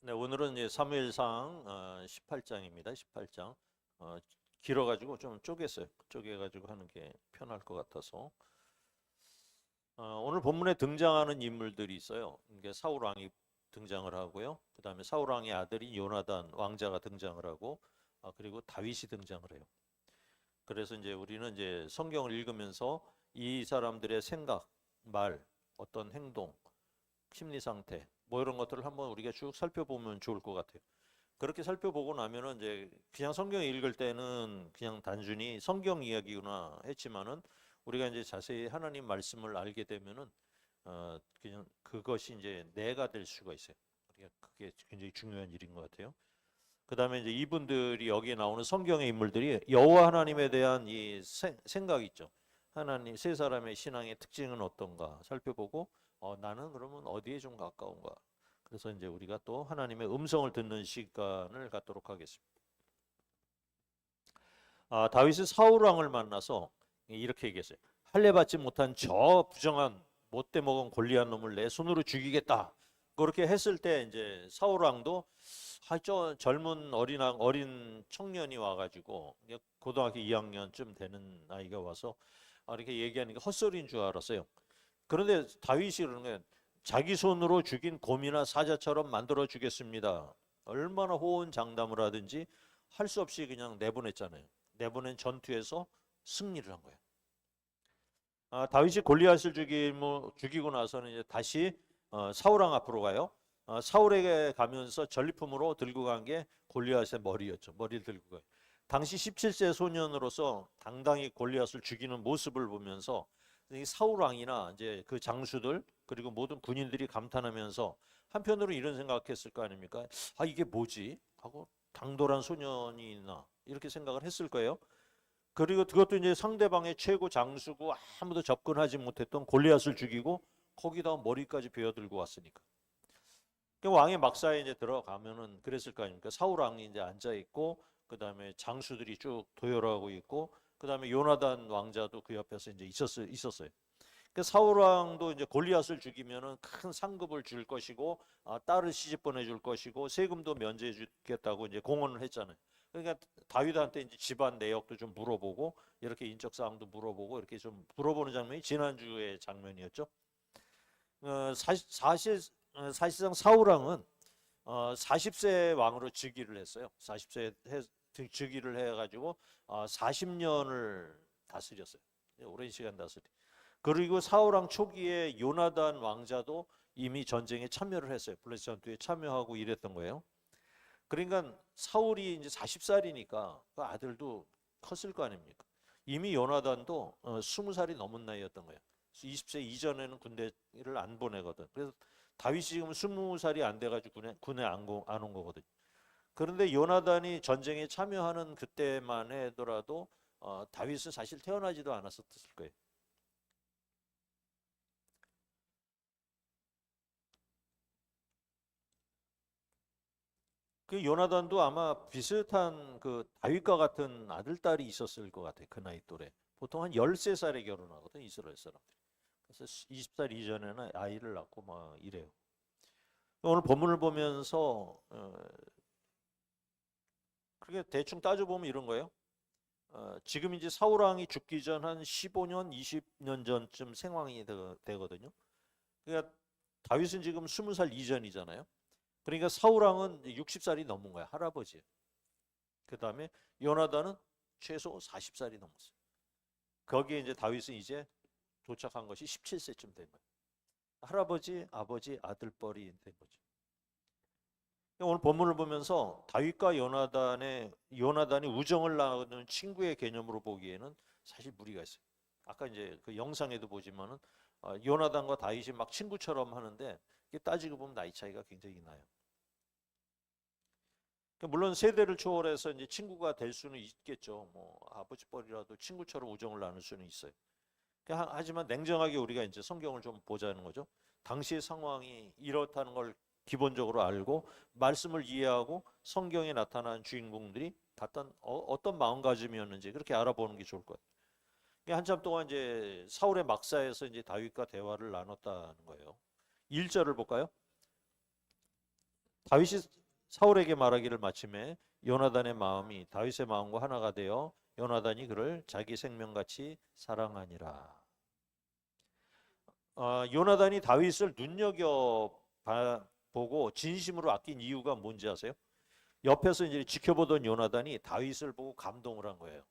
네, 오늘은 이제 사무엘상 18장입니다. 18장. 길어가지고 좀 쪼갰어요. 쪼개가지고 하는 게 편할 것 같아서. 오늘 본문에 등장하는 인물들이 있어요. 이게 사울 왕이 등장을 하고요. 그다음에 사울 왕의 아들인 요나단 왕자가 등장을 하고, 그리고 다윗이 등장을 해요. 그래서 이제 우리는 이제 성경을 읽으면서 이 사람들의 생각, 말, 어떤 행동, 심리 상태, 뭐 이런 것들을 한번 우리가 쭉 살펴보면 좋을 것 같아요. 그렇게 살펴보고 나면은 이제 그냥 성경 읽을 때는 그냥 단순히 성경 이야기구나 했지만은 우리가 이제 자세히 하나님 말씀을 알게 되면은 그냥 그것이 이제 내가 될 수가 있어요. 우리가 그게 굉장히 중요한 일인 것 같아요. 그다음에 이제 이분들이 여기에 나오는 성경의 인물들이 여호와 하나님에 대한 이 생각 있죠. 하나님 세 사람의 신앙의 특징은 어떤가 살펴보고 나는 그러면 어디에 좀 가까운가. 그래서 이제 우리가 또 하나님의 음성을 듣는 시간을 갖도록 하겠습니다. 다윗은 사울 왕을 만나서 이렇게 얘기했어요. 할례 받지 못한 저 부정한 못돼 먹은 골리앗 놈을 내 손으로 죽이겠다. 그렇게 했을 때 이제 사울 왕도 저 젊은 어린 청년이 와가지고 고등학교 2학년쯤 되는 아이가 와서 이렇게 얘기하니까 헛소리인 줄 알았어요. 그런데 다윗이 그러는 거예요. 자기 손으로 죽인 곰이나 사자처럼 만들어 주겠습니다. 얼마나 호언장담을 하든지 할 수 없이 그냥 내보냈잖아요. 내보낸 전투에서 승리를 한 거예요. 다윗이 골리앗을 죽이고 나서는 이제 다시 사울 왕 앞으로 가요. 사울에게 가면서 전리품으로 들고 간 게 골리앗의 머리였죠. 머리를 들고 가요. 당시 17세 소년으로서 당당히 골리앗을 죽이는 모습을 보면서 이 사울 왕이나 이제 그 장수들 그리고 모든 군인들이 감탄하면서 한편으로 이런 생각했을 거 아닙니까? 이게 뭐지? 하고 당돌한 소년이 있나 이렇게 생각을 했을 거예요. 그리고 그것도 이제 상대방의 최고 장수고 아무도 접근하지 못했던 골리앗을 죽이고 거기다 머리까지 베어들고 왔으니까. 그 왕의 막사에 이제 들어가면은 그랬을 거 아닙니까? 사울 왕이 이제 앉아 있고 그다음에 장수들이 쭉 도열하고 있고 그다음에 요나단 왕자도 그 옆에서 이제 있었어요. 그 사울 왕도 이제 골리앗을 죽이면은 큰 상급을 줄 것이고 딸을 시집 보내줄 것이고 세금도 면제해 주겠다고 이제 공언을 했잖아요. 그러니까 다윗한테 이제 집안 내역도 좀 물어보고 이렇게 인적 사항도 물어보고 이렇게 좀 물어보는 장면이 지난주의 장면이었죠. 사실상 사울 왕은 40세 왕으로 즉위를 했어요. 40세 즉위를 해가지고 40년을 다스렸어요. 오랜 시간 다스리. 그리고 사울왕 초기에 요나단 왕자도 이미 전쟁에 참여를 했어요. 블레셋 전투에 참여하고 이랬던 거예요. 그러니까 사울이 이제 40살이니까 그 아들도 컸을 거 아닙니까? 이미 요나단도 20살이 넘은 나이였던 거예요. 20세 이전에는 군대를 안 보내거든. 그래서 다윗이 지금 20살이 안 돼가지고 군에 안 온 거거든요. 그런데 요나단이 전쟁에 참여하는 그때만 해더라도 다윗은 사실 태어나지도 않았었을 거예요. 그 요나단도 아마 비슷한 그 다윗과 같은 아들 딸이 있었을 것 같아요. 그 나이 또래. 보통 한 13살에 결혼하거든 이스라엘 사람들이. 그래서 20살 이전에는 아이를 낳고 막 이래요. 오늘 본문을 보면서 그렇게 대충 따져보면 이런 거예요. 지금 이제 사울 왕이 죽기 전 한 15년, 20년 전쯤 생황이 되거든요. 그러니까 다윗은 지금 20살 이전이잖아요. 그러니까 사울 왕은 60살이 넘은 거야. 할아버지. 그다음에 요나단은 최소 40살이 넘었어요. 거기에 이제 다윗은 이제 도착한 것이 17세쯤 된 거예요. 할아버지, 아버지, 아들뻘이 된 거죠. 오늘 본문을 보면서 다윗과 요나단이 우정을 나누는 친구의 개념으로 보기에는 사실 무리가 있어요. 아까 이제 그 영상에도 보지만은 요나단과 다윗이 막 친구처럼 하는데 이게 따지고 보면 나이 차이가 굉장히 나요. 물론 세대를 초월해서 이제 친구가 될 수는 있겠죠. 뭐 아버지 뻘이라도 친구처럼 우정을 나눌 수는 있어요. 하지만 냉정하게 우리가 이제 성경을 좀 보자는 거죠. 당시의 상황이 이렇다는 걸 기본적으로 알고 말씀을 이해하고 성경에 나타난 주인공들이 어떤 마음가짐이었는지 그렇게 알아보는 게 좋을 것 같아요. 한참 동안 이제 사울의 막사에서 이제 다윗과 대화를 나눴다는 거예요. 1절을 볼까요? 다윗이 사울에게 말하기를 마침에 요나단의 마음이 다윗의 마음과 하나가 되어 요나단이 그를 자기 생명같이 사랑하니라. 요나단이 다윗을 눈여겨보고 진심으로 아낀 이유가 뭔지 아세요? 옆에서 이제 지켜보던 요나단이 다윗을 보고 감동을 한 거예요.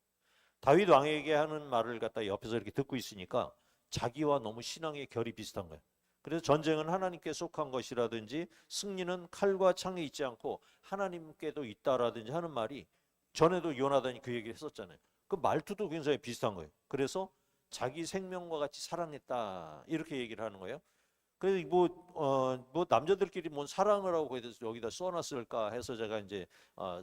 다윗 왕에게 하는 말을 갖다 옆에서 이렇게 듣고 있으니까 자기와 너무 신앙의 결이 비슷한 거예요. 그래서 전쟁은 하나님께 속한 것이라든지 승리는 칼과 창에 있지 않고 하나님께도 있다라든지 하는 말이 전에도 요나단이 그 얘기를 했었잖아요. 그 말투도 굉장히 비슷한 거예요. 그래서 자기 생명과 같이 사랑했다 이렇게 얘기를 하는 거예요. 그래서 뭐 남자들끼리 뭔 사랑을 하고 여기다 써놨을까 해서 제가 이제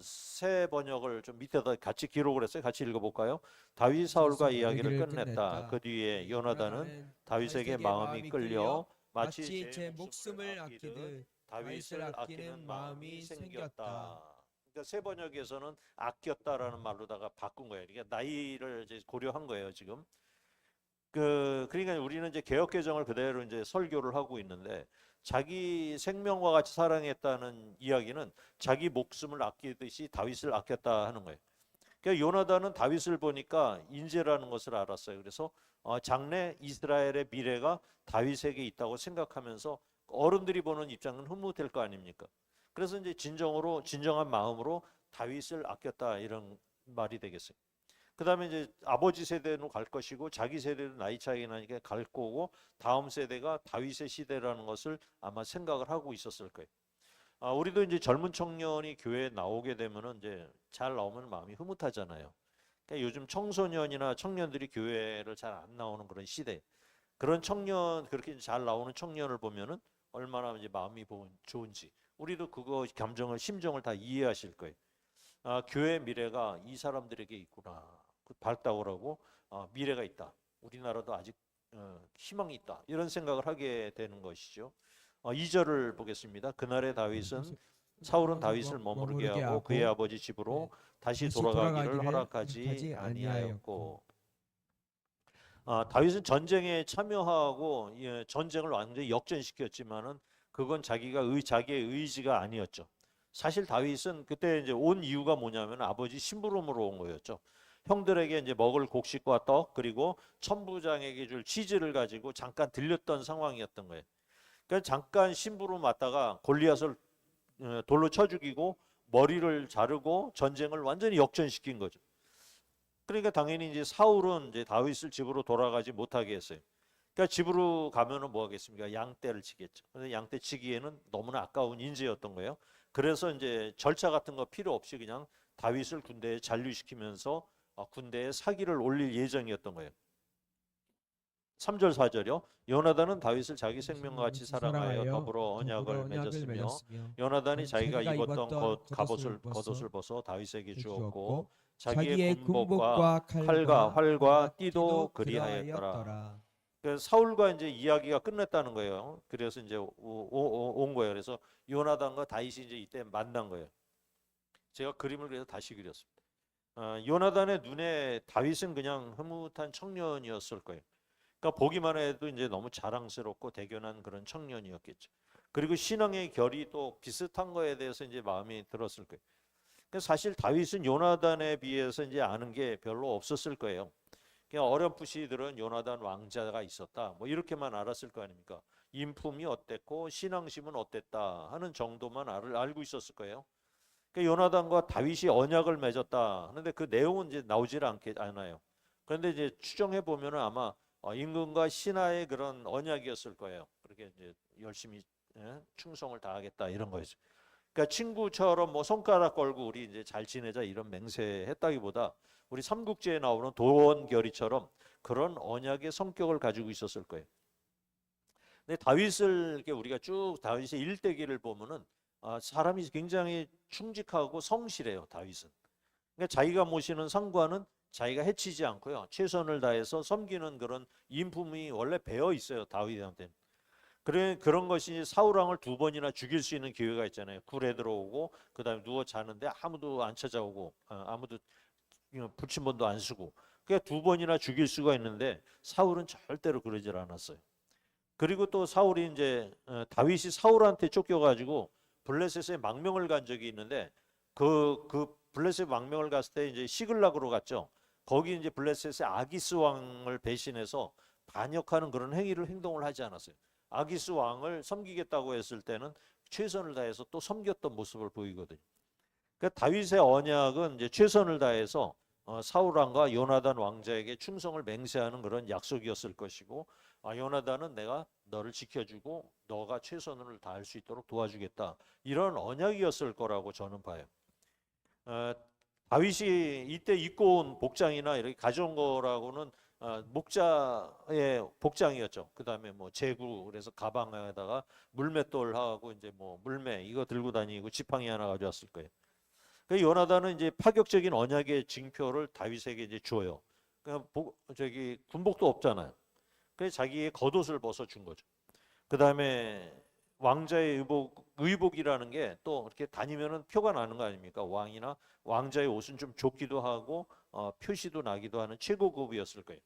새 번역을 좀 밑에다 같이 기록을 했어요. 같이 읽어볼까요? 다윗 사울과 이야기를 끝냈다. 그 뒤에 요나단은 다윗에게 마음이 끌려 마치 제 목숨을 아끼듯 다윗을 아끼는 마음이 생겼다. 그러니까 새 번역에서는 아꼈다라는 말로다가 바꾼 거예요. 그러니까 나이를 이제 고려한 거예요, 지금. 그러니까 우리는 이제 개역 개정을 그대로 이제 설교를 하고 있는데 자기 생명과 같이 사랑했다는 이야기는 자기 목숨을 아끼듯이 다윗을 아꼈다 하는 거예요. 그러니까 요나단은 다윗을 보니까 인재라는 것을 알았어요. 그래서 장래 이스라엘의 미래가 다윗에게 있다고 생각하면서 어른들이 보는 입장은 흐뭇할 거 아닙니까? 그래서 이제 진정한 마음으로 다윗을 아꼈다 이런 말이 되겠어요. 그 다음에 이제 아버지 세대는 갈 것이고 자기 세대는 나이 차이가 나니까 갈 거고 다음 세대가 다윗의 시대라는 것을 아마 생각을 하고 있었을 거예요. 우리도 이제 젊은 청년이 교회에 나오게 되면은 이제 잘 나오면 마음이 흐뭇하잖아요. 그러니까 요즘 청소년이나 청년들이 교회를 잘 안 나오는 그런 시대. 그런 청년 그렇게 잘 나오는 청년을 보면은 얼마나 이제 마음이 좋은지 우리도 그거 감정을 심정을 다 이해하실 거예요. 교회 미래가 이 사람들에게 있구나. 밝다고 하고 미래가 있다. 우리나라도 아직 희망이 있다. 이런 생각을 하게 되는 것이죠. 2절을 보겠습니다. 그날의 다윗은 사울은 다윗을 머무르게 하고 그의 아버지 집으로 다시 돌아가기를 허락하지 아니하였고 다윗은 전쟁에 참여하고 전쟁을 완전히 역전시켰지만은 그건 자기의 의지가 아니었죠. 사실 다윗은 그때 이제 온 이유가 뭐냐면 아버지 심부름으로 온 거였죠. 형들에게 이제 먹을 곡식과 떡 그리고 천부장에게 줄 치즈를 가지고 잠깐 들렸던 상황이었던 거예요. 그러니까 잠깐 심부름 왔다가 골리앗을 돌로 쳐 죽이고 머리를 자르고 전쟁을 완전히 역전시킨 거죠. 그러니까 당연히 이제 사울은 이제 다윗을 집으로 돌아가지 못하게 했어요. 그러니까 집으로 가면은 뭐 하겠습니까? 양떼를 치겠죠. 그래서 양떼 치기에는 너무나 아까운 인재였던 거예요. 그래서 이제 절차 같은 거 필요 없이 그냥 다윗을 군대에 잔류시키면서 군대에 사기를 올릴 예정이었던 거예요. 3절 4절이요. 요나단은 다윗을 자기 생명과 같이 사랑하여 더불어 언약을 맺었으며 요나단이 자기가 입었던 겉옷을 벗어 다윗에게 주었고 자기의 군복과 칼과 활과 띠도 그리하였더라. 사울과 이제 이야기가 끝났다는 거예요. 그래서 이제 온 거예요. 그래서 요나단과 다윗이 이제 이때 만난 거예요. 제가 그림을 그래서 다시 그렸습니다. 요나단의 눈에 다윗은 그냥 흐뭇한 청년이었을 거예요. 그러니까 보기만 해도 이제 너무 자랑스럽고 대견한 그런 청년이었겠죠. 그리고 신앙의 결이 또 비슷한 거에 대해서 이제 마음이 들었을 거예요. 그러니까 사실 다윗은 요나단에 비해서 이제 아는 게 별로 없었을 거예요. 그냥 어렴풋이들은 요나단 왕자가 있었다. 뭐 이렇게만 알았을 거 아닙니까? 인품이 어땠고 신앙심은 어땠다 하는 정도만 알고 있었을 거예요. 그러니까 요나단과 다윗이 언약을 맺었다 하는데 그 내용은 이제 나오질 않아요. 그런데 이제 추정해 보면은 아마 임금과 신하의 그런 언약이었을 거예요. 그렇게 이제 열심히 충성을 다하겠다 이런 거죠. 그러니까 친구처럼 뭐 손가락 걸고 우리 이제 잘 지내자 이런 맹세했다기보다 우리 삼국지에 나오는 도원결의처럼 그런 언약의 성격을 가지고 있었을 거예요. 근데 다윗을 이렇게 우리가 쭉 다윗의 일대기를 보면은 사람이 굉장히 충직하고 성실해요. 다윗은. 그러니까 자기가 모시는 상관은 자기가 해치지 않고요. 최선을 다해서 섬기는 그런 인품이 원래 배어 있어요. 다윗한테는. 그런 것이 사울 왕을 2번이나 죽일 수 있는 기회가 있잖아요. 굴에 들어오고 그다음에 누워 자는데 아무도 안 찾아오고 아무도 불침번도 안 쓰고 그러니까 2번이나 죽일 수가 있는데 사울은 절대로 그러질 않았어요. 그리고 또 사울이 이제 다윗이 사울한테 쫓겨가지고 블레셋에 망명을 간 적이 있는데 그 블레셋 망명을 갔을 때 이제 시글락으로 갔죠. 거기 이제 블레셋의 아기스 왕을 배신해서 반역하는 그런 행동을 하지 않았어요. 아기스 왕을 섬기겠다고 했을 때는 최선을 다해서 또 섬겼던 모습을 보이거든요. 그러니까 다윗의 언약은 이제 최선을 다해서 사울 왕과 요나단 왕자에게 충성을 맹세하는 그런 약속이었을 것이고, 요나단은 내가 너를 지켜주고 너가 최선을 다할 수 있도록 도와주겠다, 이런 언약이었을 거라고 저는 봐요. 다윗이 이때 입고 온 복장이나 이렇게 가져온 거라고는 목자의 복장이었죠. 그 다음에 뭐 제구, 그래서 가방에다가 물맷돌하고 이제 뭐 물매 이거 들고 다니고 지팡이 하나 가져왔을 거예요. 그 요나단은 이제 파격적인 언약의 징표를 다윗에게 이제 줘요. 그냥 저기 군복도 없잖아요. 그래서 자기의 겉옷을 벗어 준 거죠. 그 다음에 왕자의 의복이라는 게 또 이렇게 다니면은 표가 나는 거 아닙니까? 왕이나 왕자의 옷은 좀 좁기도 하고 표시도 나기도 하는 최고급이었을 거예요.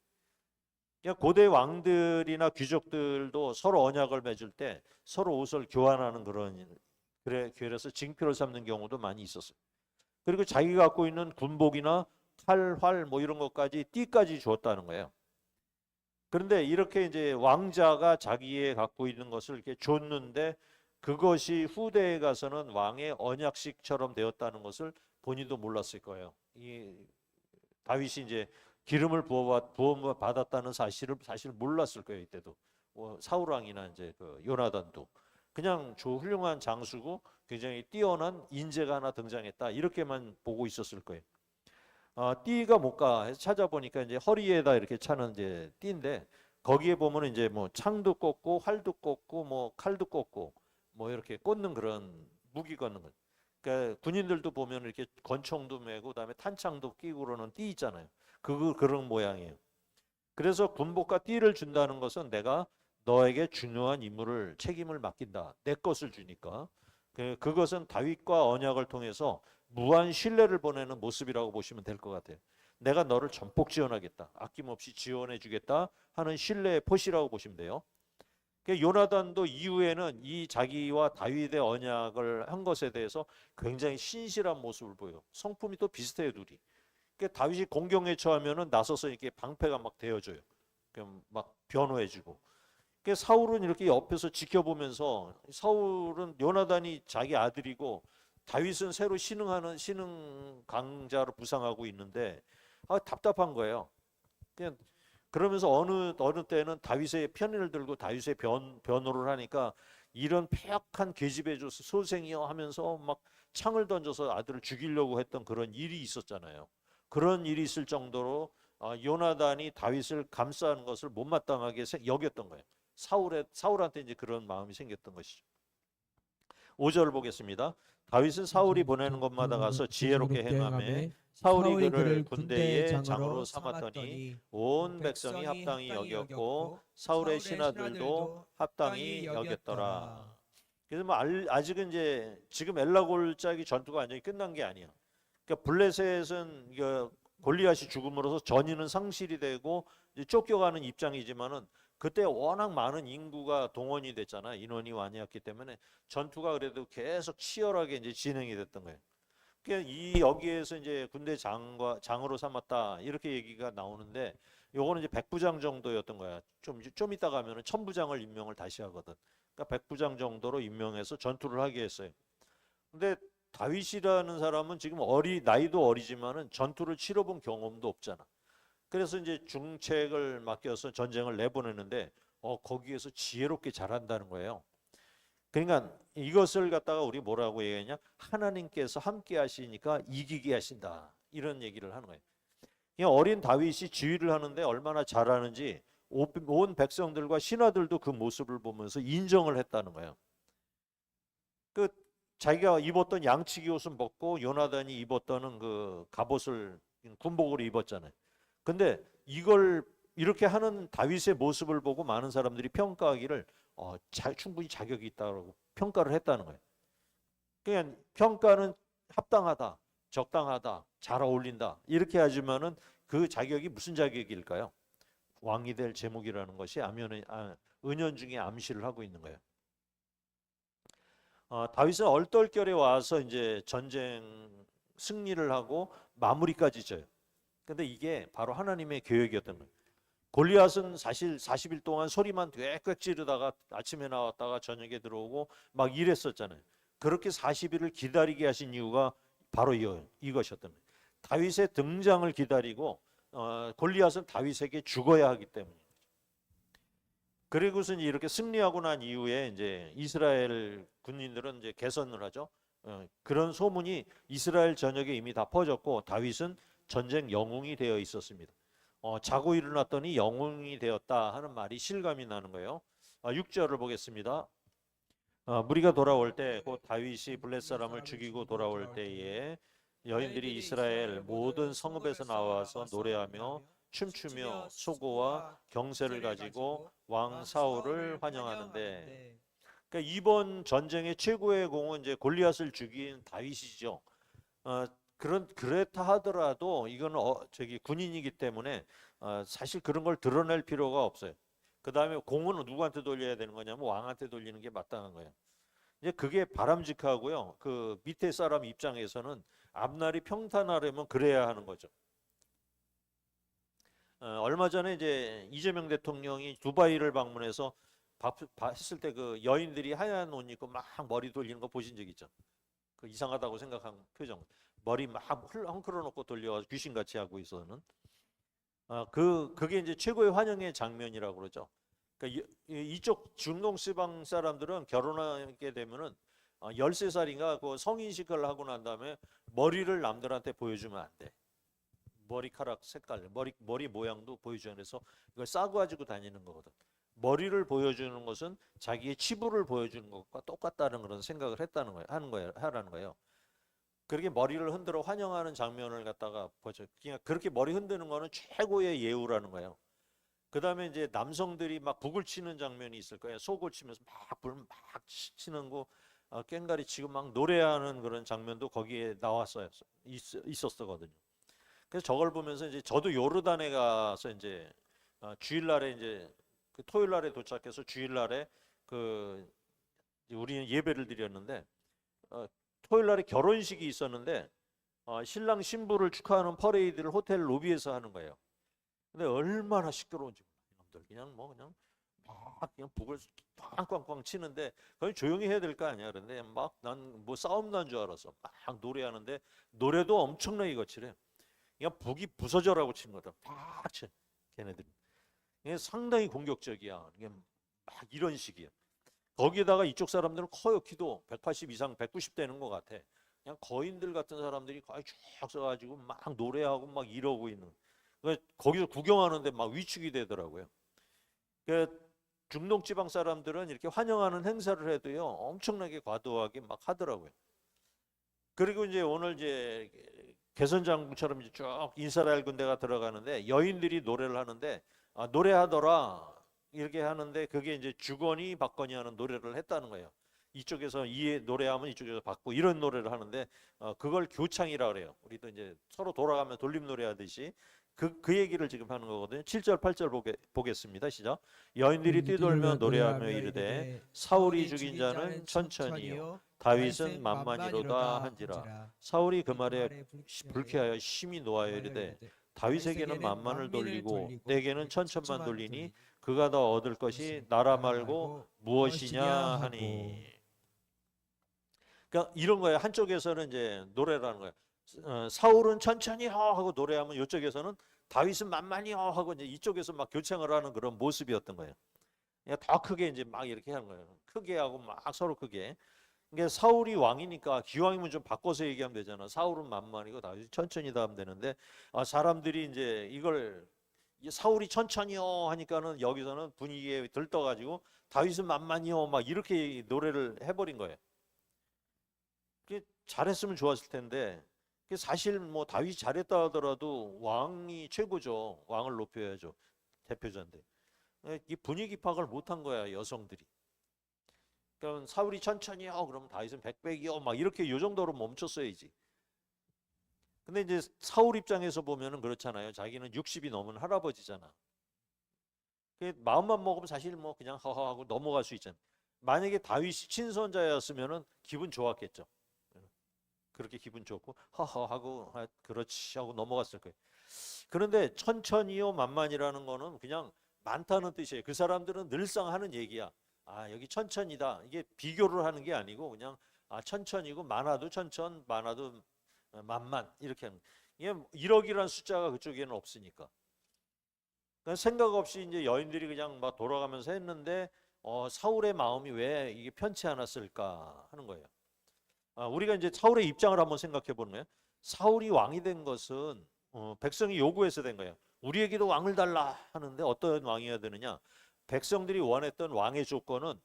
그러니까 고대 왕들이나 귀족들도 서로 언약을 맺을 때 서로 옷을 교환하는 그래서 징표를 삼는 경우도 많이 있었어요. 그리고 자기가 갖고 있는 군복이나 칼, 활 뭐 이런 것까지 띠까지 주었다는 거예요. 그런데 이렇게 이제 왕자가 자기의 갖고 있는 것을 이렇게 줬는데 그것이 후대에 가서는 왕의 언약식처럼 되었다는 것을 본인도 몰랐을 거예요. 이 다윗이 이제 기름을 부어 받았다는 사실을 사실 몰랐을 거예요. 이때도 사울 왕이나 이제 그 요나단도 그냥 훌륭한 장수고 굉장히 뛰어난 인재가 하나 등장했다, 이렇게만 보고 있었을 거예요. 띠가 뭘까 해서 찾아보니까 이제 허리에다 이렇게 차는 이제 띠인데, 거기에 보면 이제 뭐 창도 꽂고 활도 꽂고 뭐 칼도 꽂고 뭐 이렇게 꽂는 그런 무기 꽂는 거. 그러니까 군인들도 보면 이렇게 권총도 메고 그다음에 탄창도 끼고 그러는 띠 있잖아요. 그런 모양이에요. 그래서 군복과 띠를 준다는 것은 내가 너에게 중요한 임무를 책임을 맡긴다. 내 것을 주니까. 그것은 다윗과 언약을 통해서 무한 신뢰를 보내는 모습이라고 보시면 될 것 같아요. 내가 너를 전폭 지원하겠다, 아낌없이 지원해 주겠다 하는 신뢰의 표시라고 보시면 돼요. 요나단도 이후에는 이 자기와 다윗의 언약을 한 것에 대해서 굉장히 신실한 모습을 보여요. 성품이 또 비슷해요, 둘이. 다윗이 공경에 처하면은 나서서 이렇게 방패가 막 되어줘요. 막 변호해주고. 사울은 이렇게 옆에서 지켜보면서, 사울은 요나단이 자기 아들이고 다윗은 새로 신흥 강자로 부상하고 있는데 답답한 거예요. 그냥 그러면서 어느 때는 다윗의 편을 들고 다윗의 변호를 하니까 이런 폐역한 계집애 소생이여 하면서 막 창을 던져서 아들을 죽이려고 했던 그런 일이 있었잖아요. 그런 일이 있을 정도로 요나단이 다윗을 감싸는 것을 못마땅하게 여겼던 거예요. 사울한테 이제 그런 마음이 생겼던 것이죠. 5절 보겠습니다. 다윗은 사울이 보내는 곳마다 가서 지혜롭게 행하매 사울이 그를 군대의 장으로 삼았더니 온 백성이 합당히 여겼고 사울의 신하들도 합당히 여겼더라. 그래서 뭐 아직은 이제 지금 엘라골짜기 전투가 완전히 끝난 게 아니야. 그러니까 블레셋은 골리앗이 죽음으로써 전의는 상실이 되고 이제 쫓겨가는 입장이지만은 그때 워낙 많은 인구가 동원이 됐잖아. 인원이 많이었기 때문에 전투가 그래도 계속 치열하게 이제 진행이 됐던 거예요. 그러니까 여기에서 이제 군대 장으로 삼았다, 이렇게 얘기가 나오는데 요거는 이제 백부장 정도였던 거야. 좀 이따 가면은 천부장을 임명을 다시 하거든. 그러니까 백부장 정도로 임명해서 전투를 하게 했어요. 근데 다윗이라는 사람은 지금 나이도 어리지만은 전투를 치러본 경험도 없잖아. 그래서 이제 중책을 맡겨서 전쟁을 내보내는데 거기에서 지혜롭게 잘한다는 거예요. 그러니까 이것을 갖다가 우리 뭐라고 얘기하냐? 하나님께서 함께 하시니까 이기게 하신다, 이런 얘기를 하는 거예요. 그냥 어린 다윗이 지휘를 하는데 얼마나 잘하는지 온 백성들과 신하들도 그 모습을 보면서 인정을 했다는 거예요. 자기가 입었던 양치기 옷은 벗고 요나단이 입었던 그 갑옷을 군복으로 입었잖아요. 근데 이걸 이렇게 하는 다윗의 모습을 보고 많은 사람들이 평가하기를 충분히 자격이 있다고 평가를 했다는 거예요. 그냥 평가는 합당하다, 적당하다, 잘 어울린다 이렇게 하지만은 그 자격이 무슨 자격일까요? 왕이 될 제목이라는 것이 은연중에 암시를 하고 있는 거예요. 다윗은 얼떨결에 와서 이제 전쟁 승리를 하고 마무리까지 져요. 근데 이게 바로 하나님의 계획이었던 거예요. 골리앗은 사실 40일 동안 소리만 꽥꽥 지르다가 아침에 나왔다가 저녁에 들어오고 막 이랬었잖아요. 그렇게 40일을 기다리게 하신 이유가 바로 이것이었던 거예요. 다윗의 등장을 기다리고 골리앗은 다윗에게 죽어야 하기 때문에. 그리고서 이렇게 승리하고 난 이후에 이제 이스라엘 군인들은 이제 개선을 하죠. 그런 소문이 이스라엘 전역에 이미 다 퍼졌고 다윗은 전쟁 영웅이 되어 있었습니다. 자고 일어났더니 영웅이 되었다 하는 말이 실감이 나는 거예요. 6절을 보겠습니다. 무리가 돌아올 때 곧 다윗이 블렛 사람을 죽이고 돌아올 때에 여인들이 이스라엘 모든 성읍에서 나와서 노래하며 춤추며 소고와 경세를 가지고 왕 사울을 환영하는데, 그러니까 이번 전쟁의 최고의 공은 이제 골리앗을 죽인 다윗이죠. 그렇다 하더라도 이건 저기 군인이기 때문에 사실 그런 걸 드러낼 필요가 없어요. 그 다음에 공은 누구한테 돌려야 되는 거냐면 왕한테 돌리는 게 마땅한 거예요. 이제 그게 바람직하고요. 그 밑에 사람 입장에서는 앞날이 평탄하려면 그래야 하는 거죠. 얼마 전에 이제 이재명 대통령이 두바이를 방문해서 했을 때 그 여인들이 하얀 옷 입고 막 머리 돌리는 거 보신 적 있죠? 그 이상하다고 생각한 표정. 머리 막 헝클어 놓고 돌려가지고 귀신같이 하고 있어는. 그게 이제 최고의 환영의 장면이라고 그러죠. 그러니까 이쪽 중동 지방 사람들은 결혼하게 되면은 13살인가 그 성인식을 하고 난 다음에 머리를 남들한테 보여주면 안 돼. 머리카락 색깔, 머리 모양도 보여줘야 돼서 이걸 싸고 가지고 다니는 거거든. 머리를 보여주는 것은 자기의 치부를 보여주는 것과 똑같다는 그런 생각을 했다는 거예요. 하라는 거예요. 그렇게 머리를 흔들어 환영하는 장면을 갖다가 보죠. 그냥 그렇게 머리 흔드는 거는 최고의 예우라는 거예요. 그 다음에 이제 남성들이 막 북을 치는 장면이 있을 거예요. 속을 치면서 불 치는 거, 꽹가리 치고 막 노래하는 그런 장면도 거기에 나왔어요. 있었거든요. 그래서 저걸 보면서 이제 저도 요르단에 가서 이제 주일날에 이제 그 토요일날에 도착해서 주일날에 그 우리는 예배를 드렸는데 토요일날에 결혼식이 있었는데 신랑 신부를 축하하는 퍼레이드를 호텔 로비에서 하는 거예요. 근데 얼마나 시끄러운지 이놈들 그냥 막 그냥 북을 꽝꽝꽝 치는데 그냥 조용히 해야 될 거 아니야. 그런데 막 난 뭐 싸움 난 줄 알았어. 막 노래하는데 노래도 엄청나게 거칠해. 그냥 북이 부서져라고 친 거다. 막 쳐. 걔네들. 이게 상당히 공격적이야. 이게 막 이런 식이야. 거기에다가 이쪽 사람들은 커요. 키도 180 이상 190 되는 것 같아. 그냥 거인들 같은 사람들이 거의 쭉 써가지고 막 노래하고 막 이러고 있는. 거기서 구경하는데 막 위축이 되더라고요. 중동 지방 사람들은 이렇게 환영하는 행사를 해도요 엄청나게 과도하게 막 하더라고요. 그리고 이제 오늘 이제 개선장군처럼 쭉 이스라엘 군대가 들어가는데 여인들이 노래를 하는데 노래하더라 이렇게 하는데 그게 이제 주거니 받거니 하는 노래를 했다는 거예요. 이쪽에서 이 노래하면 이쪽에서 받고 이런 노래를 하는데 그걸 교창이라 그래요. 우리도 이제 서로 돌아가면 돌림 노래 하듯이 그 얘기를 지금 하는 거거든요. 7절 8절 보겠습니다. 시작. 여인들이 뛰돌며 노래하며 이르되 사울이 죽인 자는 천천히요 다윗은 만만이로다 한지라. 사울이 그 말에 불쾌하여 심히 노하여 이르되 다윗에게는 만만을 돌리고 내게는 천천만 돌리니 그가 더 얻을 것이 나라 말고 무엇이냐 하니. 그러니까 이런 거예요. 한쪽에서는 이제 노래라는 거예요. 사울은 천천히 하고 노래하면 이쪽에서는 다윗은 만만히 하고 이제 이쪽에서 막 교창을 하는 그런 모습이었던 거예요. 그러니까 더 크게 이제 막 이렇게 하는 거예요. 크게 하고 막 서로 크게. 그러니까 사울이 왕이니까 기왕이면 좀 바꿔서 얘기하면 되잖아. 사울은 만만이고 다윗이 천천히 하면 되는데 사람들이 이제 이걸 사울이 천천히요 하니까는 여기서는 분위기에 들떠가지고 다윗은 만만히요 막 이렇게 노래를 해버린 거예요. 잘했으면 좋았을 텐데 사실 뭐 다윗이 잘했다 하더라도 왕이 최고죠. 왕을 높여야죠. 대표자인데 이 분위기 파악을 못한 거야 여성들이. 그러면 사울이 천천히요 그러면 다윗은 백백이요 막 이렇게 요 정도로 멈췄어야지. 근데 이제 사울 입장에서 보면은 그렇잖아요. 자기는 60이 넘은 할아버지잖아. 마음만 먹으면 사실 뭐 그냥 하하하고 넘어갈 수 있잖아. 만약에 다윗이 친선자였으면은 기분 좋았겠죠. 그렇게 기분 좋고 허허 하고 그렇지 하고 넘어갔을 거예요. 그런데 천천히요 만만이라는 거는 그냥 많다는 뜻이에요. 그 사람들은 늘상 하는 얘기야. 아, 여기 천천이다. 이게 비교를 하는 게 아니고 그냥 천천이고 많아도 천천, 많아도 만만 이렇게 하는. 이게 1억이라는 숫자가 그쪽에는 없으니까. 그러니까 생각 없이 이제 여인들이 그냥 막 돌아가면서 했는데 사울의 마음이 왜 이게 편치 않았을까 하는 거예요. 우리가 이제 사울의 입장을 한번 생각해 보는 거예요. 사울이 왕이 된 것은 백성이 요구해서 된 거예요. 우리에게도 왕을 달라 하는데 어떤 왕이어야 되느냐? 백성들이 원했던 왕의 조건은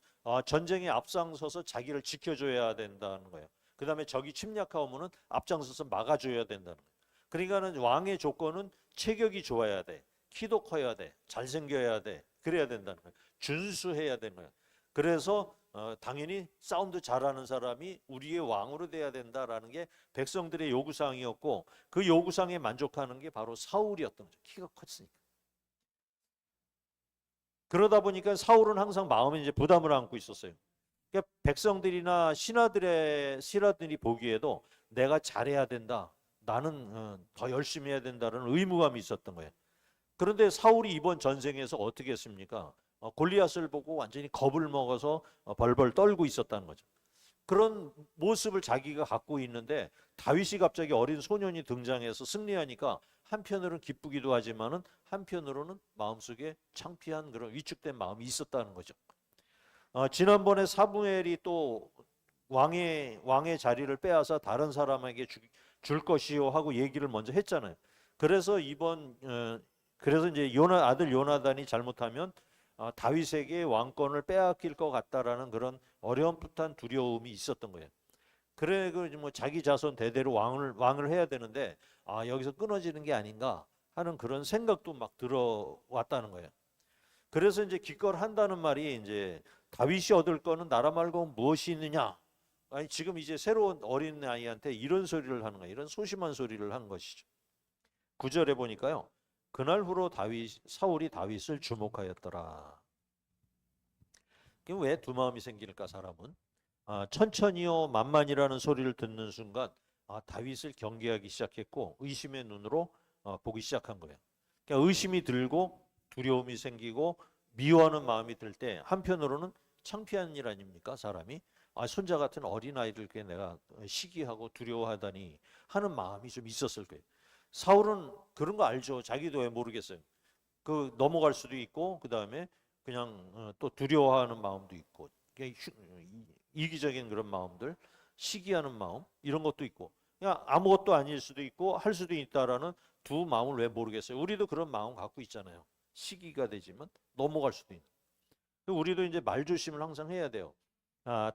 전쟁에 앞장서서 자기를 지켜줘야 된다는 거예요. 그 다음에 적이 침략하면은 앞장서서 막아줘야 된다는 거예요. 그러니까는 왕의 조건은 체격이 좋아야 돼, 키도 커야 돼, 잘생겨야 돼, 그래야 된다는 거예요. 준수해야 되는 거예요. 그래서 당연히 사운드 잘하는 사람이 우리의 왕으로 돼야 된다라는 게 백성들의 요구사항이었고 그 요구사항에 만족하는 게 바로 사울이었던 거죠. 키가 컸으니까. 그러다 보니까 사울은 항상 마음에 이제 부담을 안고 있었어요. 그러니까 백성들이나 신하들이 보기에도 내가 잘해야 된다. 나는 더 열심히 해야 된다는 의무감이 있었던 거예요. 그런데 사울이 이번 전쟁에서 어떻게 했습니까? 골리앗을 보고 완전히 겁을 먹어서 벌벌 떨고 있었다는 거죠. 그런 모습을 자기가 갖고 있는데 다윗이 갑자기 어린 소년이 등장해서 승리하니까 한편으로는 기쁘기도 하지만은 한편으로는 마음속에 창피한 그런 위축된 마음이 있었다는 거죠. 지난번에 사무엘이 또 왕의 자리를 빼앗아 다른 사람에게 줄 것이요 하고 얘기를 먼저 했잖아요. 그래서 그래서 이제 아들 요나단이 잘못하면 다윗에게 왕권을 빼앗길 것 같다라는 그런 어렴풋한 두려움이 있었던 거예요. 그래 뭐 자기 자손 대대로 왕을 해야 되는데 여기서 끊어지는 게 아닌가 하는 그런 생각도 막 들어왔다는 거예요. 그래서 이제 기껏한다는 말이 이제 다윗이 얻을 거는 나라 말고 무엇이 있느냐? 아니 지금 이제 새로운 어린 아이한테 이런 소리를 하는 거예요. 이런 소심한 소리를 한 것이죠. 9절에 보니까요. 그날 후로 사울이 다윗을 주목하였더라. 왜 두 마음이 생길까 사람은? 천천히요 만만이라는 소리를 듣는 순간 다윗을 경계하기 시작했고 의심의 눈으로 보기 시작한 거예요. 그러니까 의심이 들고 두려움이 생기고 미워하는 마음이 들 때 한편으로는 창피한 일 아닙니까 사람이? 손자 같은 어린아이를 내가 시기하고 두려워하다니 하는 마음이 좀 있었을 거예요. 사울은 그런 거 알죠. 자기도 왜 모르겠어요. 그 넘어갈 수도 있고 그 다음에 그냥 또 두려워하는 마음도 있고 이기적인 그런 마음들, 시기하는 마음 이런 것도 있고 그냥 아무것도 아닐 수도 있고 할 수도 있다라는 두 마음을 왜 모르겠어요. 우리도 그런 마음 갖고 있잖아요. 시기가 되지만 넘어갈 수도 있는. 우리도 이제 말조심을 항상 해야 돼요.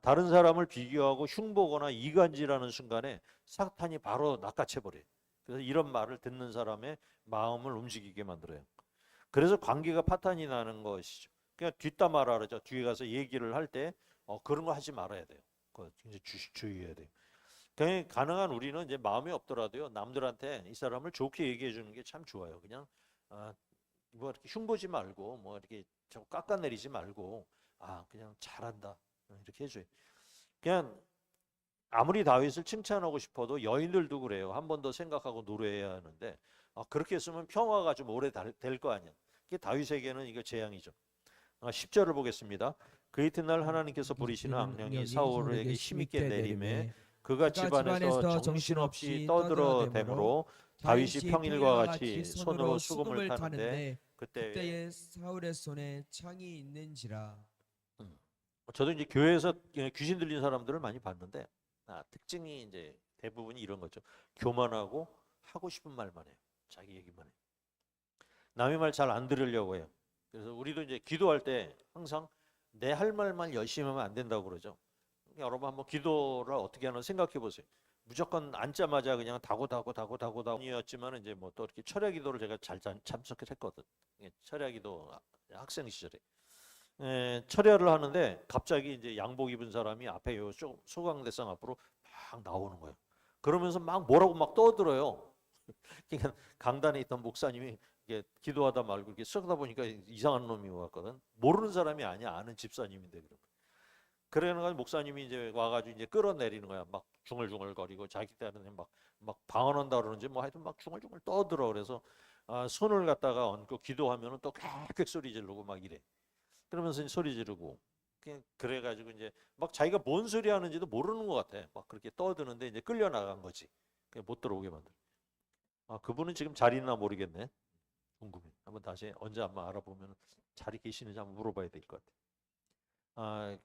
다른 사람을 비교하고 흉보거나 이간질하는 순간에 사탄이 바로 낚아채 버려요. 그래서 이런 말을 듣는 사람의 마음을 움직이게 만들어요. 그래서 관계가 파탄이 나는 것이죠. 그냥 뒷담화라 그러죠. 뒤에 가서 얘기를 할 때 그런 거 하지 말아야 돼요. 그거 굉장히 주의해야 돼요. 그냥 가능한 우리는 이제 마음이 없더라도요. 남들한테 이 사람을 좋게 얘기해 주는 게 참 좋아요. 그냥 뭐 이렇게 흉보지 말고 뭐 이렇게 좀 깎아내리지 말고 그냥 잘한다 이렇게 해줘요. 그냥 아무리 다윗을 칭찬하고 싶어도 여인들도 그래요. 한 번 더 생각하고 노래해야 하는데 그렇게 했으면 평화가 좀 오래 될 거 아니야. 그게 다윗에게는 이거 재앙이죠. 10절을 보겠습니다. 그 이튿날 하나님께서 부리시는 악령이 사울에게 힘있게 내림에 그가 집안에서 정신없이 떠들어대므로 다윗이 평일과 같이 손으로 수금을 타는데 그때에 사울의 손에 창이 있는지라. 저도 이제 교회에서 귀신 들린 사람들을 많이 봤는데 특징이 이제 대부분이 이런 거죠. 교만하고 하고 싶은 말만 해요. 자기 얘기만 해요. 남의 말 잘 안 들으려고 해요. 그래서 우리도 이제 기도할 때 항상 내 할 말만 열심히 하면 안 된다고 그러죠. 여러분 한번 기도를 어떻게 하나 생각해 보세요. 무조건 앉자마자 그냥 다고다고이었지만 이제 뭐 또 이렇게 철야 기도를 제가 잘 참석을 했거든. 철야 기도 학생 시절에 철야를 하는데 갑자기 이제 양복 입은 사람이 앞에 요 소강대상 앞으로 막 나오는 거예요. 그러면서 막 뭐라고 막 떠들어요. 그러니까 강단에 있던 목사님이 이게 기도하다 말고 이렇게 썩다 보니까 이상한 놈이 왔거든. 모르는 사람이 아니야. 아는 집사님인데 그런 거. 그러는 목사님이 이제 와가지고 이제 끌어내리는 거야. 막 중얼중얼거리고 자기들한테 막 방언한다 그러는지 뭐 하여튼 막 중얼중얼 떠들어. 그래서 손을 갖다가 얹고 기도하면은 또 꽥꽥 소리 지르고 막 이래. 그러면서 이제 소리 지르고 그래가지고 이제 막 자기가 뭔 소리 하는지도 모르는 것 같아. 막 그렇게 떠드는데 이제 끌려 나간 거지. 그냥 못 들어오게 만들. 그분은 지금 잘 있나 모르겠네. 궁금해. 한번 다시 언제 한번 알아보면 자리 계시는지 한번 물어봐야 될 것 같아.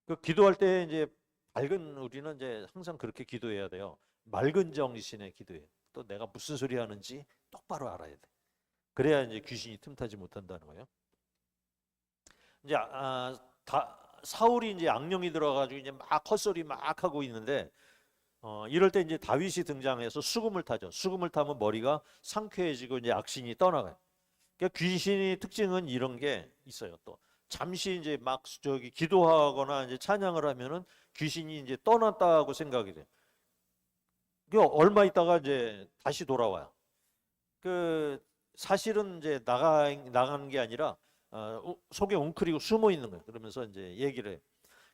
그 기도할 때 이제 밝은 우리는 이제 항상 그렇게 기도해야 돼요. 맑은 정신에 기도해. 또 내가 무슨 소리 하는지 똑바로 알아야 돼. 그래야 이제 귀신이 틈타지 못한다는 거예요. 이제 사울이 이제 악령이 들어가지고 이제 막 헛소리 막 하고 있는데 이럴 때 이제 다윗이 등장해서 수금을 타죠. 수금을 타면 머리가 상쾌해지고 이제 악신이 떠나가요. 그러니까 귀신의 특징은 이런 게 있어요. 또 잠시 이제 막 저기 기도하거나 이제 찬양을 하면은 귀신이 이제 떠났다고 생각이 돼요. 그 얼마 있다가 이제 다시 돌아와요. 그 사실은 이제 나가는 게 아니라 속에 웅크리고 숨어 있는 거예요. 그러면서 이제 얘기를 해요.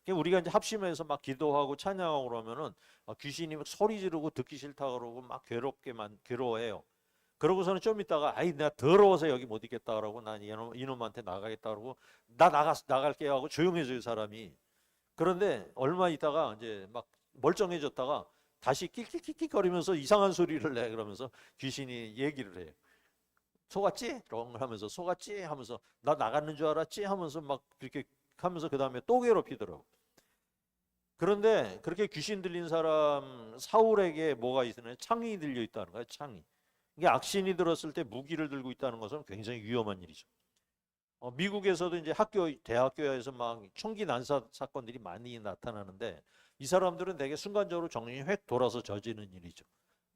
그러니까 우리가 이제 합심해서 막 기도하고 찬양하고 그러면은 귀신이 막 소리 지르고 듣기 싫다 그러고 막 괴로워해요. 그러고서는 좀 있다가 아이 내가 더러워서 여기 못 있겠다 그러고 난 이놈한테 나가겠다 그러고 나갈게 하고 조용해져요 사람이. 그런데 얼마 있다가 이제 막 멀쩡해졌다가 다시 끽끽끽끽거리면서 이상한 소리를 내. 그러면서 귀신이 얘기를 해요. 속았지? 이런 걸 하면서 속았지? 하면서 나 나갔는 줄 알았지? 하면서 막 그렇게 하면서 그 다음에 또 괴롭히더라고. 그런데 그렇게 귀신 들린 사람 사울에게 뭐가 있으면 창이 들려 있다는 거예요. 창이. 이게 악신이 들었을 때 무기를 들고 있다는 것은 굉장히 위험한 일이죠. 미국에서도 이제 대학교에서 막 총기 난사 사건들이 많이 나타나는데 이 사람들은 되게 순간적으로 정신이 획 돌아서 저지르는 일이죠.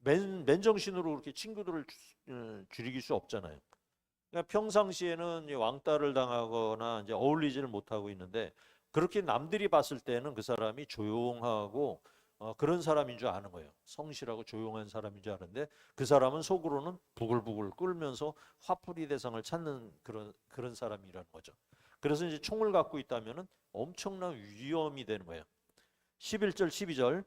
맨정신으로 그렇게 친구들을 줄이길 수 없잖아요. 그러니까 평상시에는 왕따를 당하거나 이제 어울리지를 못하고 있는데 그렇게 남들이 봤을 때는 그 사람이 조용하고 그런 사람인 줄 아는 거예요. 성실하고 조용한 사람인 줄 아는데 그 사람은 속으로는 부글부글 끓면서 화풀이 대상을 찾는 그런 사람이라는 거죠. 그래서 이제 총을 갖고 있다면은 엄청난 위험이 되는 거예요. 11절 12절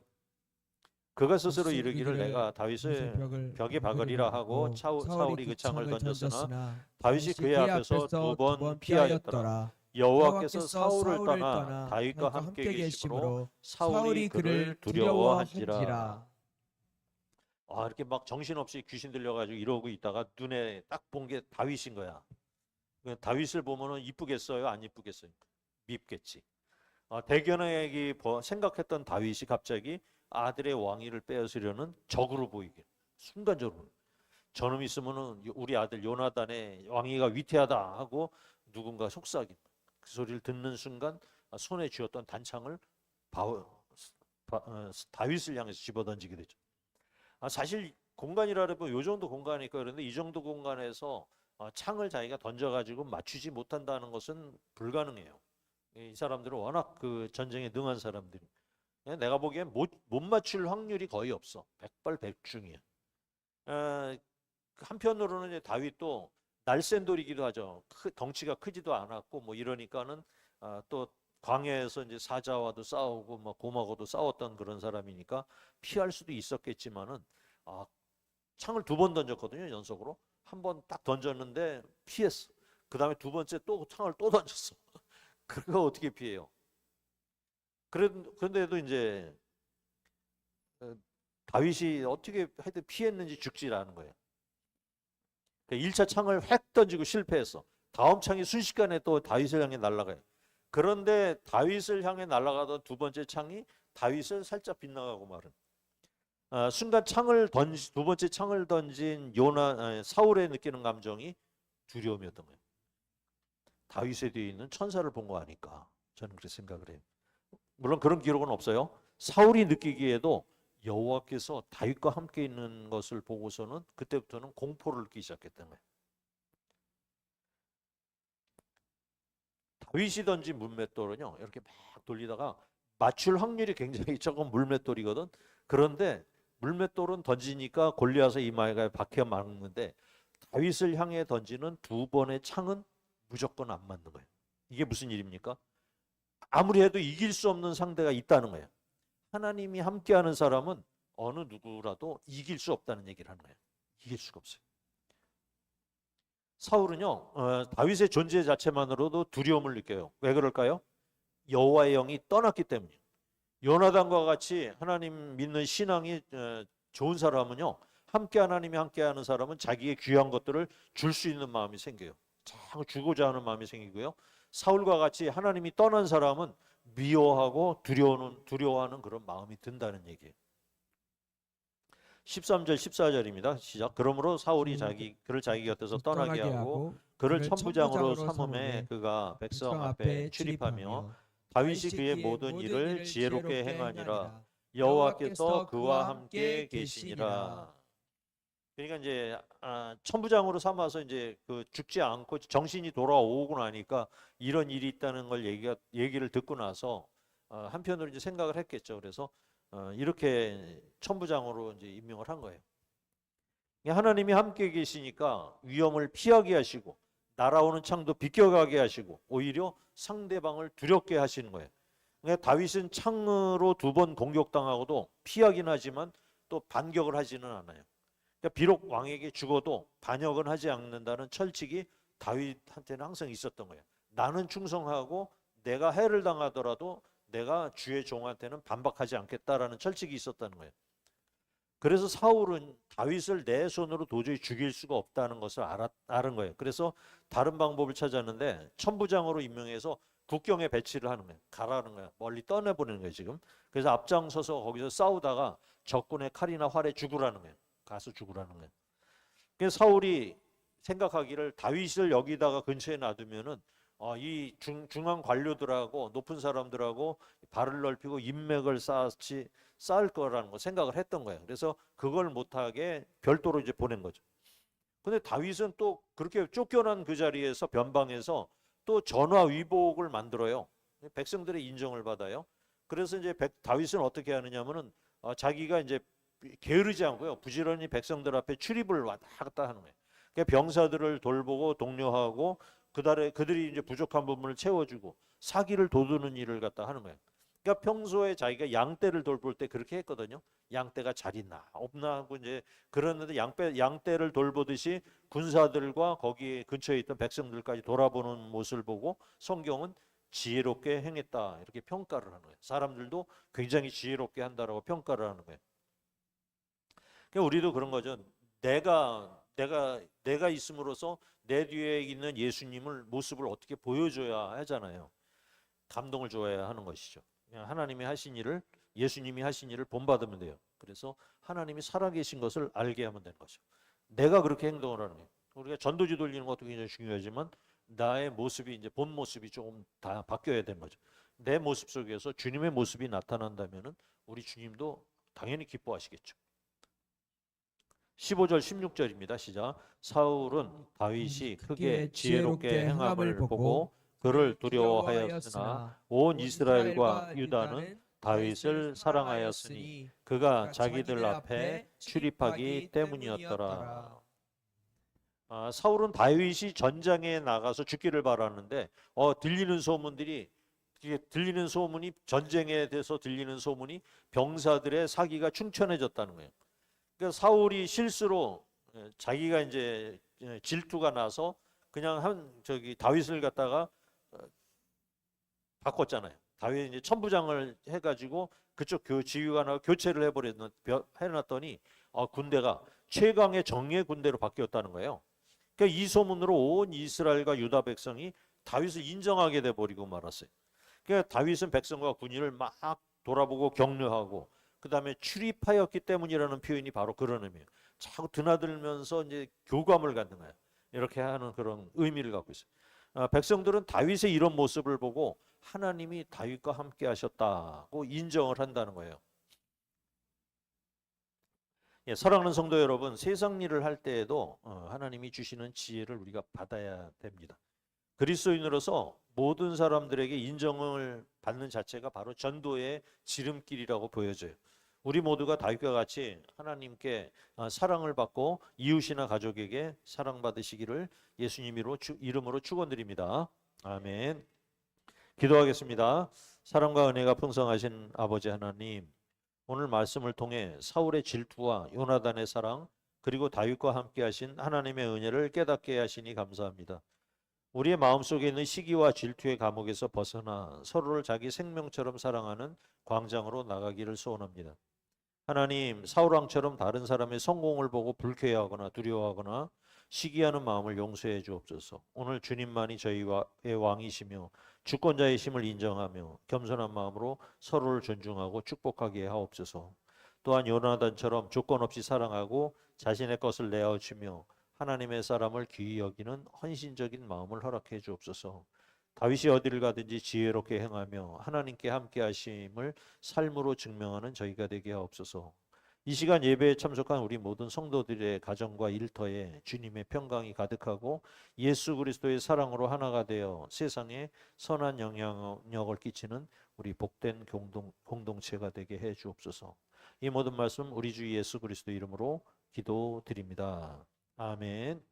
그가 스스로 이르기를 내가 다윗을 벽에 박으리라 하고 사울이 그 창을 던졌으나 다윗이 그의 앞에서 두 번 피하였더라. 여호와께서 사울을 떠나 다윗과 함께 계심으로 사울이 그를 두려워한지라. 이렇게 막 정신없이 귀신 들려가지고 이러고 있다가 눈에 딱 본 게 다윗인 거야. 다윗을 보면은 이쁘겠어요? 안 이쁘겠어요? 밉겠지. 대견하게 생각했던 다윗이 갑자기 아들의 왕위를 빼앗으려는 적으로 보이게 순간적으로 저놈 있으면은 우리 아들 요나단의 왕위가 위태하다 하고 누군가 속삭임 그 소리를 듣는 순간 손에 쥐었던 단창을 다윗을 향해서 집어던지게 되죠. 사실 공간이라면 요 정도 공간이니까 그런데 이 정도 공간에서 창을 자기가 던져가지고 맞추지 못한다는 것은 불가능해요. 이 사람들은 워낙 그 전쟁에 능한 사람들이. 내가 보기엔 못 맞출 확률이 거의 없어. 백발백중이야. 한편으로는 이제 다윗도 날쌘 돌이기도 하죠. 덩치가 크지도 않았고 뭐 이러니까는 또 광야에서 이제 사자와도 싸우고 뭐 곰하고도 싸웠던 그런 사람이니까 피할 수도 있었겠지만은 창을 두 번 던졌거든요. 연속으로 한 번 딱 던졌는데 피했어. 그 다음에 두 번째 또 창을 또 던졌어. 그거 어떻게 피해요? 그런데도 이제 다윗이 어떻게 하여튼 피했는지 죽질 않은 거예요. 1차 창을 획 던지고 실패했어. 다음 창이 순식간에 또 다윗을 향해 날아가요. 그런데 다윗을 향해 날아가던 두 번째 창이 다윗을 살짝 빗나가고 말은. 순간 두 번째 창을 던진 사울의 느끼는 감정이 두려움이었던 거예요. 다윗에 뒤에 있는 천사를 본 거 아닐까 저는 그렇게 생각을 해요. 물론 그런 기록은 없어요. 사울이 느끼기에도 여호와께서 다윗과 함께 있는 것을 보고서는 그때부터는 공포를 느끼기 시작했던 거예요. 다윗이 던진 물맷돌은요 이렇게 막 돌리다가 맞출 확률이 굉장히 적은 물맷돌이거든. 그런데 물맷돌은 던지니까 골리앗의 이마에 박혀 맞는데 다윗을 향해 던지는 두 번의 창은 무조건 안 맞는 거예요. 이게 무슨 일입니까? 아무리 해도 이길 수 없는 상대가 있다는 거예요. 하나님이 함께하는 사람은 어느 누구라도 이길 수 없다는 얘기를 하는 거예요. 이길 수가 없어요. 사울은요, 다윗의 존재 자체만으로도 두려움을 느껴요. 왜 그럴까요? 여호와의 영이 떠났기 때문이에요. 요나단과 같이 하나님 믿는 신앙이 좋은 사람은요, 하나님이 함께하는 사람은 자기의 귀한 것들을 줄 수 있는 마음이 생겨요. 자꾸 주고자 하는 마음이 생기고요. 사울과 같이 하나님이 떠난 사람은 미워하고 두려워하는 그런 마음이 든다는 얘기예요. 13절 14절입니다. 시작. 그러므로 사울이 그를 자기 곁에서 떠나게 하고 그를 천부장으로 삼음에 그가 백성 앞에 출입하며 다윗이 그의 모든 일을 지혜롭게 행하니라. 여호와께서 그와 함께 계시니라. 그러니까 이제 천부장으로 삼아서 이제 그 죽지 않고 정신이 돌아오고 나니까 이런 일이 있다는 걸 얘기를 듣고 나서 한편으로 이제 생각을 했겠죠. 그래서 이렇게 천부장으로 이제 임명을 한 거예요. 하나님이 함께 계시니까 위험을 피하게 하시고 날아오는 창도 비껴가게 하시고 오히려 상대방을 두렵게 하시는 거예요. 그러니까 다윗은 창으로 2번 공격당하고도 피하긴 하지만 또 반격을 하지는 않아요. 그러니까 비록 왕에게 죽어도 반역은 하지 않는다는 철칙이 다윗한테는 항상 있었던 거예요. 나는 충성하고 내가 해를 당하더라도 내가 주의 종한테는 반박하지 않겠다라는 철칙이 있었다는 거예요. 그래서 사울은 다윗을 내 손으로 도저히 죽일 수가 없다는 것을 알은 거예요. 그래서 다른 방법을 찾았는데 천부장으로 임명해서 국경에 배치를 하는 거예요. 가라는 거예요. 멀리 떠내보내는 거예요 지금. 그래서 앞장서서 거기서 싸우다가 적군의 칼이나 활에 죽으라는 거예요. 가서 죽으라는 거예요. 그래서 사울이 생각하기를 다윗을 여기다가 근처에 놔두면은 이 중앙 관료들하고 높은 사람들하고 발을 넓히고 인맥을 쌓을 거라는 거 생각을 했던 거예요. 그래서 그걸 못하게 별도로 이제 보낸 거죠. 근데 다윗은 또 그렇게 쫓겨난 그 자리에서 변방에서 또 전화위복을 만들어요. 백성들의 인정을 받아요. 그래서 이제 다윗은 어떻게 하느냐면은 자기가 이제 게으르지 않고요. 부지런히 백성들 앞에 출입을 왔다 갔다 하는 거예요. 그러니까 병사들을 돌보고 독려하고 그들이 이제 부족한 부분을 채워주고 사기를 돋우는 일을 갖다 하는 거예요. 그러니까 평소에 자기가 양떼를 돌볼 때 그렇게 했거든요. 양떼가 잘 있나 없나 하고 이제 그러는데 양떼를 돌보듯이 군사들과 거기 근처에 있던 백성들까지 돌아보는 모습을 보고 성경은 지혜롭게 행했다 이렇게 평가를 하는 거예요. 사람들도 굉장히 지혜롭게 한다라고 평가를 하는 거예요. 그러니까 우리도 그런 거죠. 내가 있음으로써 내 뒤에 있는 예수님을 모습을 어떻게 보여줘야 하잖아요. 감동을 줘야 하는 것이죠. 그냥 하나님이 하신 일을 예수님이 하신 일을 본받으면 돼요. 그래서 하나님이 살아계신 것을 알게 하면 되는 거죠. 내가 그렇게 행동을 하는 거예요. 우리가 전도지 돌리는 것도 굉장히 중요하지만 나의 모습이 이제 본 모습이 조금 다 바뀌어야 되는 거죠. 내 모습 속에서 주님의 모습이 나타난다면은 우리 주님도 당연히 기뻐하시겠죠. 15절 16절입니다. 시작. 사울은 다윗이 크게 지혜롭게 행함을 보고 그를 두려워하였으나 온 이스라엘과 유다는 다윗을 사랑하였으니 그가 자기들 앞에 출입하기 때문이었더라. 사울은 다윗이 전장에 나가서 죽기를 바라는데 들리는 소문이 전쟁에 대해서 들리는 소문이 병사들의 사기가 충천해졌다는 거예요. 그러니까 사울이 실수로 자기가 이제 질투가 나서 그냥 다윗을 갖다가 바꿨잖아요. 다윗이 이제 천부장을 해가지고 그쪽 지휘관하고 교체를 해놨더니 군대가 최강의 정예 군대로 바뀌었다는 거예요. 그러니까 이 소문으로 온 이스라엘과 유다 백성이 다윗을 인정하게 돼버리고 말았어요. 그러니까 다윗은 백성과 군인을 막 돌아보고 격려하고 그 다음에 출입하였기 때문이라는 표현이 바로 그런 의미예요. 자꾸 드나들면서 이제 교감을 갖는 거예요. 이렇게 하는 그런 의미를 갖고 있어요. 백성들은 다윗의 이런 모습을 보고 하나님이 다윗과 함께 하셨다고 인정을 한다는 거예요. 예, 사랑하는 성도 여러분, 세상 일을 할 때에도 하나님이 주시는 지혜를 우리가 받아야 됩니다. 그리스도인으로서 모든 사람들에게 인정을 받는 자체가 바로 전도의 지름길이라고 보여져요. 우리 모두가 다윗과 같이 하나님께 사랑을 받고 이웃이나 가족에게 사랑받으시기를 예수님 이름으로 축원드립니다. 아멘. 기도하겠습니다. 사랑과 은혜가 풍성하신 아버지 하나님, 오늘 말씀을 통해 사울의 질투와 요나단의 사랑, 그리고 다윗과 함께 하신 하나님의 은혜를 깨닫게 하시니 감사합니다. 우리의 마음속에 있는 시기와 질투의 감옥에서 벗어나 서로를 자기 생명처럼 사랑하는 광장으로 나가기를 소원합니다. 하나님, 사울왕처럼 다른 사람의 성공을 보고 불쾌해하거나 두려워하거나 시기하는 마음을 용서해 주옵소서. 오늘 주님만이 저희의 왕이시며 주권자의 힘을 인정하며 겸손한 마음으로 서로를 존중하고 축복하게 하옵소서. 또한 요나단처럼 조건 없이 사랑하고 자신의 것을 내어주며 하나님의 사람을 귀히 여기는 헌신적인 마음을 허락해 주옵소서. 다윗이 어디를 가든지 지혜롭게 행하며 하나님께 함께 하심을 삶으로 증명하는 저희가 되게 하옵소서. 이 시간 예배에 참석한 우리 모든 성도들의 가정과 일터에 주님의 평강이 가득하고 예수 그리스도의 사랑으로 하나가 되어 세상에 선한 영향력을 끼치는 우리 복된 공동체가 되게 해 주옵소서. 이 모든 말씀 우리 주 예수 그리스도 이름으로 기도드립니다. 아멘.